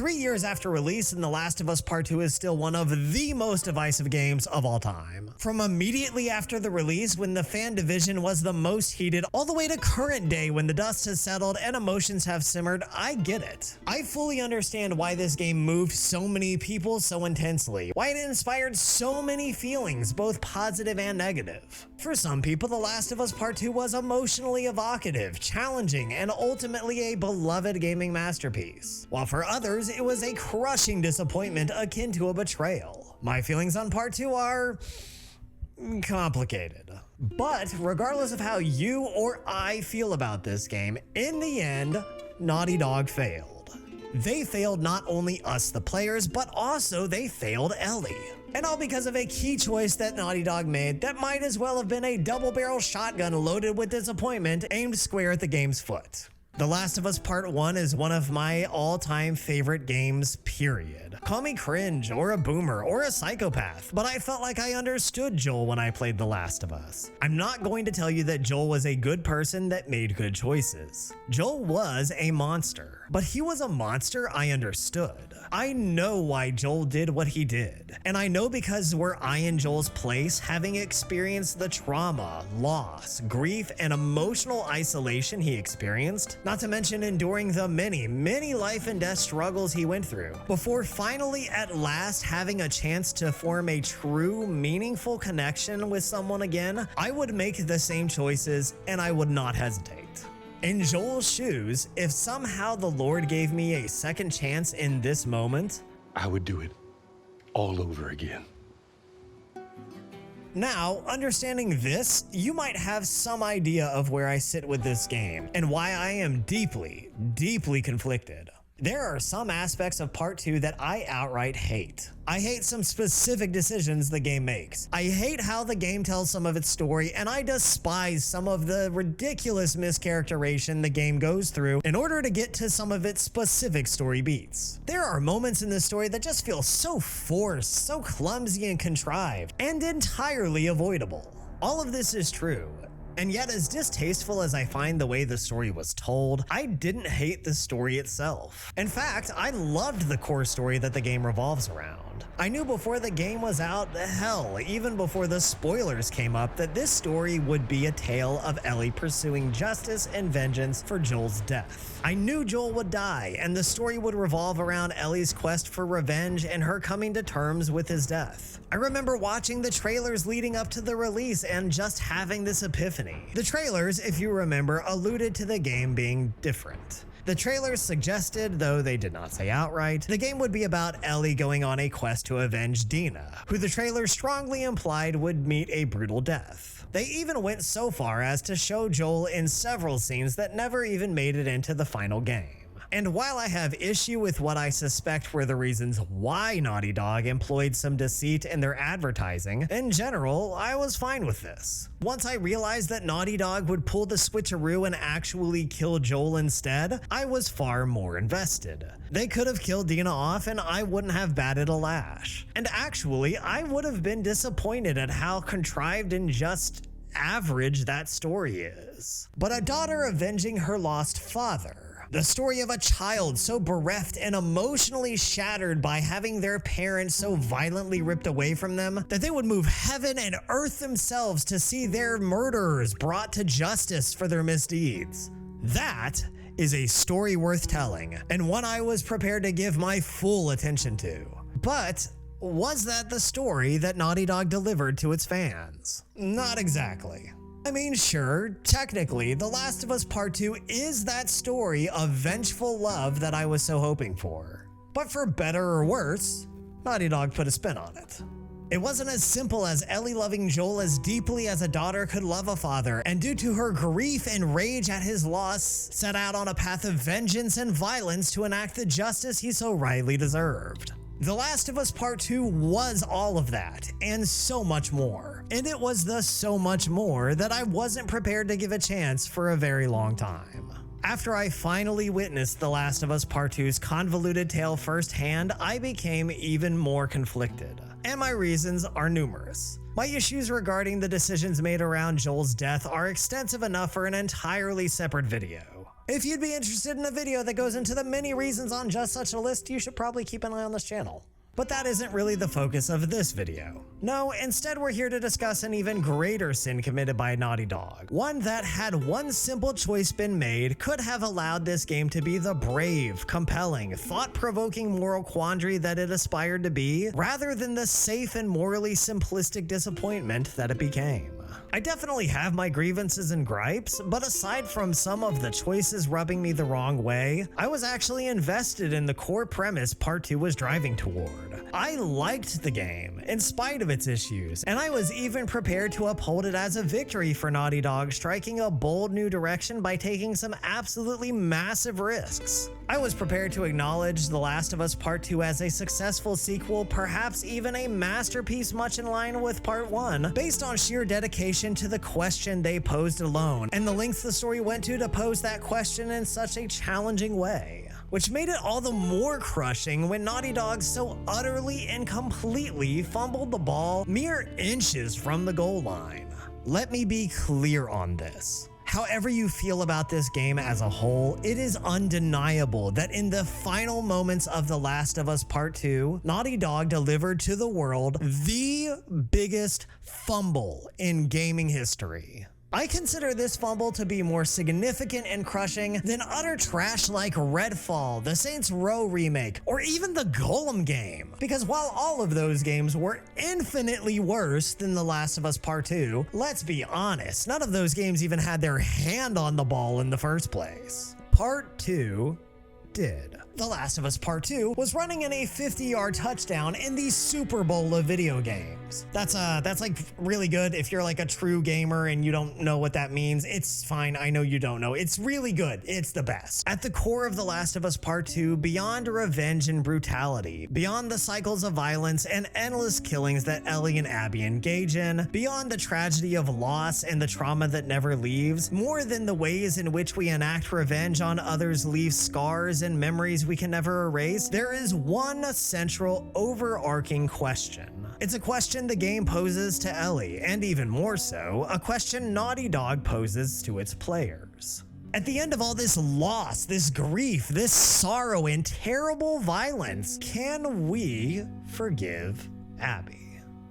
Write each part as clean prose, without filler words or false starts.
3 years after release, and The Last of Us Part 2 is still one of the most divisive games of all time. From immediately after the release, when the fan division was the most heated, all the way to current day when the dust has settled and emotions have simmered, I get it. I fully understand why this game moved so many people so intensely, why it inspired so many feelings, both positive and negative. For some people, The Last of Us Part 2 was emotionally evocative, challenging, and ultimately a beloved gaming masterpiece, while for others, it was a crushing disappointment akin to a betrayal. My feelings on Part 2 are complicated. But regardless of how you or I feel about this game, in the end, Naughty Dog failed. They failed not only us the players, but also they failed Ellie. And all because of a key choice that Naughty Dog made that might as well have been a double-barrel shotgun loaded with disappointment aimed square at the game's foot. The Last of Us Part 1 is one of my all-time favorite games, period. Call me cringe, or a boomer, or a psychopath, but I felt like I understood Joel when I played The Last of Us. I'm not going to tell you that Joel was a good person that made good choices. Joel was a monster, but he was a monster I understood. I know why Joel did what he did, and I know because were I in Joel's place, having experienced the trauma, loss, grief, and emotional isolation he experienced, not to mention enduring the many life and death struggles he went through, before finally at last having a chance to form a true, meaningful connection with someone again, I would make the same choices and I would not hesitate. In Joel's shoes, if somehow the Lord gave me a second chance in this moment, I would do it all over again. Now, understanding this, you might have some idea of where I sit with this game and why I am deeply conflicted. There are some aspects of Part 2 that I outright hate. I hate some specific decisions the game makes. I hate how the game tells some of its story, and I despise some of the ridiculous mischaracterization the game goes through in order to get to some of its specific story beats. There are moments in this story that just feel so forced, so clumsy and contrived, and entirely avoidable. All of this is true. And yet, as distasteful as I find the way the story was told, I didn't hate the story itself. In fact, I loved the core story that the game revolves around. I knew before the game was out, hell, even before the spoilers came up, that this story would be a tale of Ellie pursuing justice and vengeance for Joel's death. I knew Joel would die, and the story would revolve around Ellie's quest for revenge and her coming to terms with his death. I remember watching the trailers leading up to the release and just having this epiphany. The trailers, if you remember, alluded to the game being different. The trailers suggested, though they did not say outright, the game would be about Ellie going on a quest to avenge Dina, who the trailer strongly implied would meet a brutal death. They even went so far as to show Joel in several scenes that never even made it into the final game. And while I have issue with what I suspect were the reasons why Naughty Dog employed some deceit in their advertising, in general, I was fine with this. Once I realized that Naughty Dog would pull the switcheroo and actually kill Joel instead, I was far more invested. They could have killed Dina off and I wouldn't have batted a lash. And actually, I would have been disappointed at how contrived and just average that story is. But a daughter avenging her lost father, the story of a child so bereft and emotionally shattered by having their parents so violently ripped away from them that they would move heaven and earth themselves to see their murderers brought to justice for their misdeeds. That is a story worth telling, and one I was prepared to give my full attention to. But was that the story that Naughty Dog delivered to its fans? Not exactly. I mean, sure, technically, The Last of Us Part 2 is that story of vengeful love that I was so hoping for. But for better or worse, Naughty Dog put a spin on it. It wasn't as simple as Ellie loving Joel as deeply as a daughter could love a father, and due to her grief and rage at his loss, set out on a path of vengeance and violence to enact the justice he so rightly deserved. The Last of Us Part 2 was all of that, and so much more. And it was the so much more that I wasn't prepared to give a chance for a very long time. After I finally witnessed The Last of Us Part 2's convoluted tale firsthand, I became even more conflicted. And my reasons are numerous. My issues regarding the decisions made around Joel's death are extensive enough for an entirely separate video. If you'd be interested in a video that goes into the many reasons on just such a list, you should probably keep an eye on this channel. But that isn't really the focus of this video. No, instead we're here to discuss an even greater sin committed by Naughty Dog. One that, had one simple choice been made, could have allowed this game to be the brave, compelling, thought-provoking moral quandary that it aspired to be, rather than the safe and morally simplistic disappointment that it became. I definitely have my grievances and gripes, but aside from some of the choices rubbing me the wrong way, I was actually invested in the core premise Part 2 was driving toward. I liked the game, in spite of its issues, and I was even prepared to uphold it as a victory for Naughty Dog striking a bold new direction by taking some absolutely massive risks. I was prepared to acknowledge The Last of Us Part 2 as a successful sequel, perhaps even a masterpiece much in line with Part 1, based on sheer dedication to the question they posed alone, and the lengths the story went to pose that question in such a challenging way. Which made it all the more crushing when Naughty Dog so utterly and completely fumbled the ball mere inches from the goal line. Let me be clear on this. However you feel about this game as a whole, it is undeniable that in the final moments of The Last of Us Part 2, Naughty Dog delivered to the world the biggest fumble in gaming history. I consider this fumble to be more significant and crushing than utter trash like Redfall, the Saints Row remake, or even the Golem game. Because while all of those games were infinitely worse than The Last of Us Part 2, let's be honest, none of those games even had their hand on the ball in the first place. Part 2 did. The Last of Us Part 2 was running in a 50-yard touchdown in the Super Bowl of video games. That's like really good if you're like a true gamer and you don't know what that means. It's fine, I know you don't know. It's really good. It's the best. At the core of The Last of Us Part 2, beyond revenge and brutality, beyond the cycles of violence and endless killings that Ellie and Abby engage in, beyond the tragedy of loss and the trauma that never leaves, more than the ways in which we enact revenge on others leave scars and memories we can never erase, there is one central overarching question. It's a question the game poses to Ellie, and even more so, a question Naughty Dog poses to its players. At the end of all this loss, this grief, this sorrow, and terrible violence, can we forgive Abby?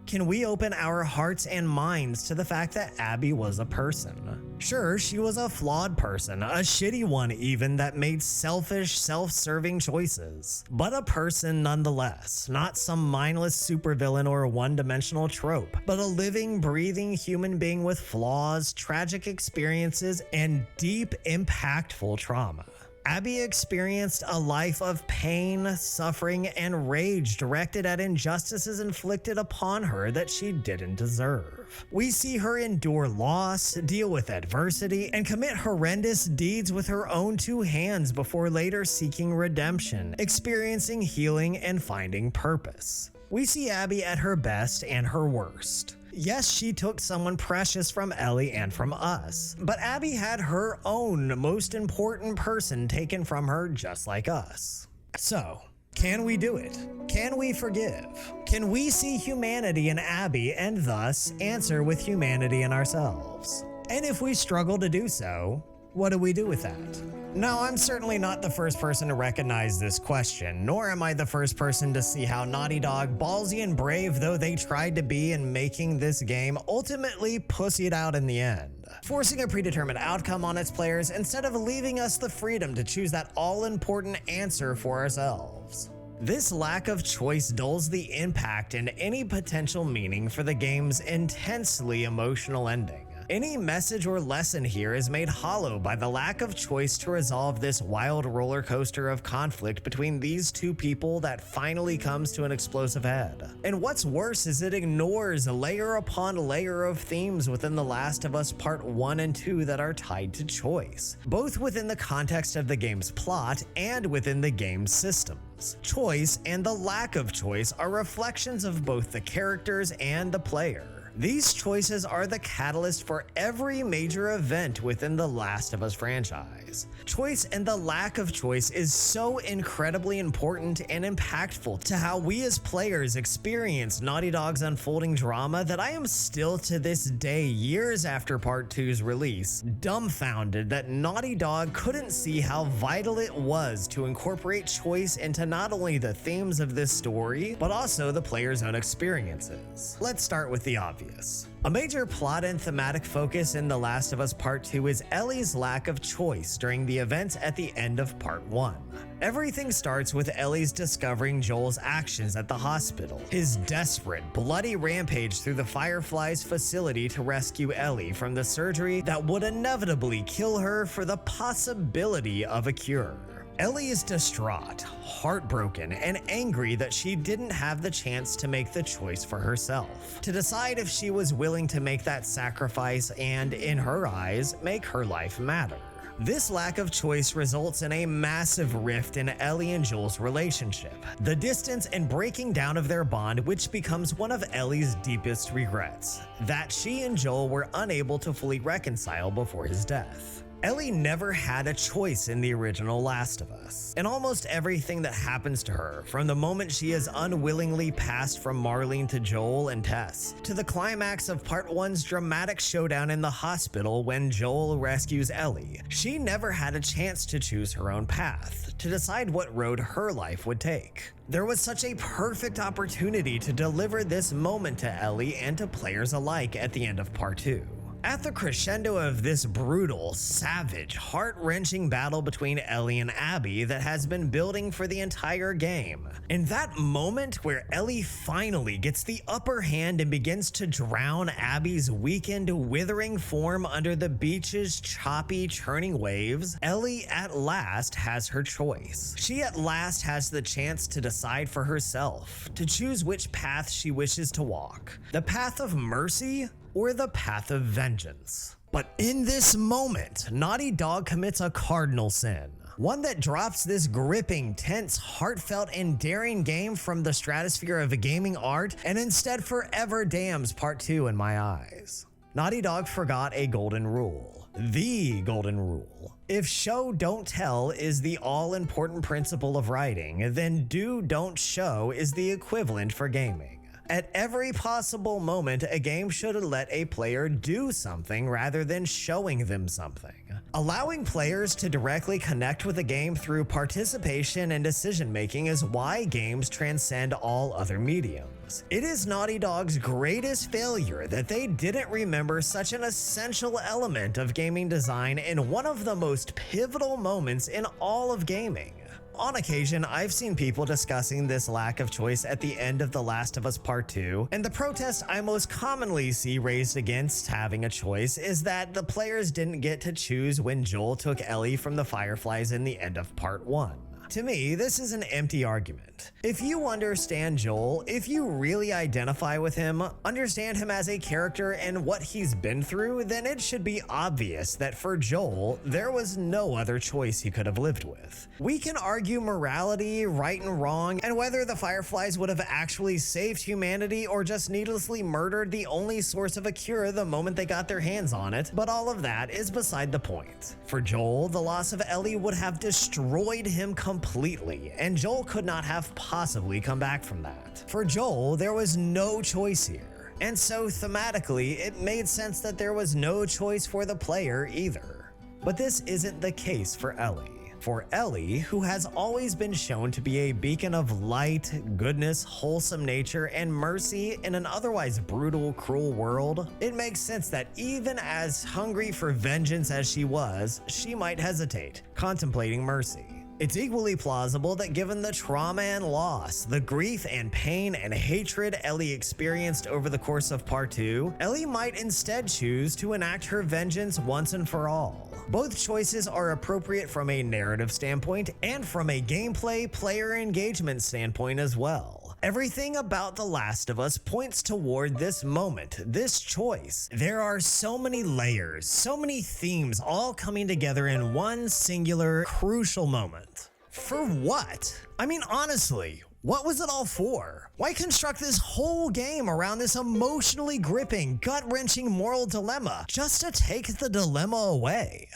Can we open our hearts and minds to the fact that Abby was a person? Sure, she was a flawed person, a shitty one even, that made selfish, self-serving choices. But a person nonetheless, not some mindless supervillain or a one-dimensional trope, but a living, breathing human being with flaws, tragic experiences, and deep, impactful trauma. Abby experienced a life of pain, suffering, and rage directed at injustices inflicted upon her that she didn't deserve. We see her endure loss, deal with adversity, and commit horrendous deeds with her own two hands before later seeking redemption, experiencing healing, and finding purpose. We see Abby at her best and her worst. Yes, she took someone precious from Ellie and from us, but Abby had her own most important person taken from her just like us. So, can we do it? Can we forgive? Can we see humanity in Abby and thus answer with humanity in ourselves? And if we struggle to do so, what do we do with that? Now, I'm certainly not the first person to recognize this question, nor am I the first person to see how Naughty Dog, ballsy and brave though they tried to be in making this game, ultimately pussied out in the end, forcing a predetermined outcome on its players instead of leaving us the freedom to choose that all-important answer for ourselves. This lack of choice dulls the impact and any potential meaning for the game's intensely emotional ending. Any message or lesson here is made hollow by the lack of choice to resolve this wild roller coaster of conflict between these two people that finally comes to an explosive head. And what's worse is it ignores layer upon layer of themes within The Last of Us Part 1 and 2 that are tied to choice, both within the context of the game's plot and within the game's systems. Choice and the lack of choice are reflections of both the characters and the player. These choices are the catalyst for every major event within the Last of Us franchise. Choice and the lack of choice is so incredibly important and impactful to how we as players experience Naughty Dog's unfolding drama that I am still to this day, years after Part 2's release, dumbfounded that Naughty Dog couldn't see how vital it was to incorporate choice into not only the themes of this story, but also the player's own experiences. Let's start with the obvious. A major plot and thematic focus in The Last of Us Part 2 is Ellie's lack of choice during the events at the end of Part 1. Everything starts with Ellie's discovering Joel's actions at the hospital, his desperate, bloody rampage through the Firefly's facility to rescue Ellie from the surgery that would inevitably kill her for the possibility of a cure. Ellie is distraught, heartbroken, and angry that she didn't have the chance to make the choice for herself, to decide if she was willing to make that sacrifice and, in her eyes, make her life matter. This lack of choice results in a massive rift in Ellie and Joel's relationship, the distance and breaking down of their bond, which becomes one of Ellie's deepest regrets, that she and Joel were unable to fully reconcile before his death. Ellie never had a choice in the original Last of Us. In almost everything that happens to her, from the moment she is unwillingly passed from Marlene to Joel and Tess, to the climax of Part 1's dramatic showdown in the hospital when Joel rescues Ellie, she never had a chance to choose her own path, to decide what road her life would take. There was such a perfect opportunity to deliver this moment to Ellie and to players alike at the end of Part 2. At the crescendo of this brutal, savage, heart-wrenching battle between Ellie and Abby that has been building for the entire game. In that moment where Ellie finally gets the upper hand and begins to drown Abby's weakened, withering form under the beach's choppy, churning waves, Ellie at last has her choice. She at last has the chance to decide for herself, to choose which path she wishes to walk. The path of mercy or the path of vengeance. But in this moment, Naughty Dog commits a cardinal sin. One that drops this gripping, tense, heartfelt, and daring game from the stratosphere of gaming art and instead forever damns Part 2 in my eyes. Naughty Dog forgot a golden rule. The golden rule. If show don't tell is the all-important principle of writing, then do don't show is the equivalent for gaming. At every possible moment, a game should let a player do something rather than showing them something. Allowing players to directly connect with a game through participation and decision-making is why games transcend all other mediums. It is Naughty Dog's greatest failure that they didn't remember such an essential element of gaming design in one of the most pivotal moments in all of gaming. On occasion, I've seen people discussing this lack of choice at the end of The Last of Us Part 2, and the protest I most commonly see raised against having a choice is that the players didn't get to choose when Joel took Ellie from the Fireflies in the end of Part 1. To me, this is an empty argument. If you understand Joel, if you really identify with him, understand him as a character and what he's been through, then it should be obvious that for Joel, there was no other choice he could have lived with. We can argue morality, right and wrong, and whether the Fireflies would have actually saved humanity or just needlessly murdered the only source of a cure the moment they got their hands on it, but all of that is beside the point. For Joel, the loss of Ellie would have destroyed him completely, and Joel could not have possibly come back from that. For Joel, there was no choice here, and so thematically, it made sense that there was no choice for the player either. But this isn't the case for Ellie. For Ellie, who has always been shown to be a beacon of light, goodness, wholesome nature, and mercy in an otherwise brutal, cruel world, it makes sense that even as hungry for vengeance as she was, she might hesitate, contemplating mercy. It's equally plausible that given the trauma and loss, the grief and pain and hatred Ellie experienced over the course of Part 2, Ellie might instead choose to enact her vengeance once and for all. Both choices are appropriate from a narrative standpoint and from a gameplay player engagement standpoint as well. Everything about The Last of Us points toward this moment, this choice. There are so many layers, so many themes all coming together in one singular, crucial moment. For what? I mean, honestly, What was it all for? Why construct this whole game around this emotionally gripping, gut-wrenching moral dilemma just to take the dilemma away?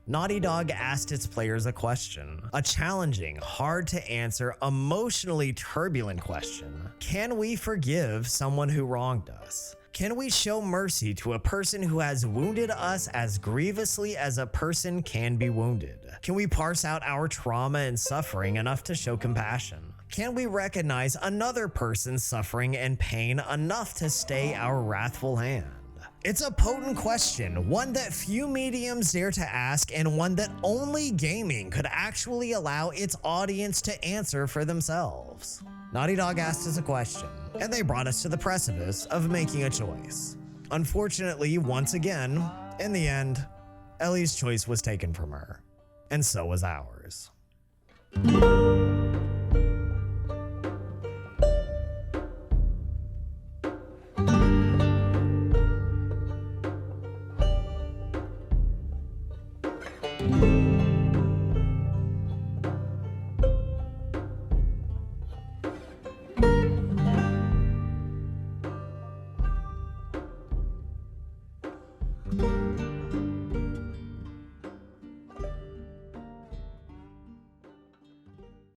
Naughty Dog asked its players a question, a challenging, hard to answer, emotionally turbulent question. Can we forgive someone who wronged us? Can we show mercy to a person who has wounded us as grievously as a person can be wounded? Can we parse out our trauma and suffering enough to show compassion? Can we recognize another person's suffering and pain enough to stay our wrathful hand? It's a potent question, one that few mediums dare to ask, and one that only gaming could actually allow its audience to answer for themselves. Naughty Dog asked us a question, and they brought us to the precipice of making a choice. Unfortunately, once again, in the end, Ellie's choice was taken from her, and so was ours.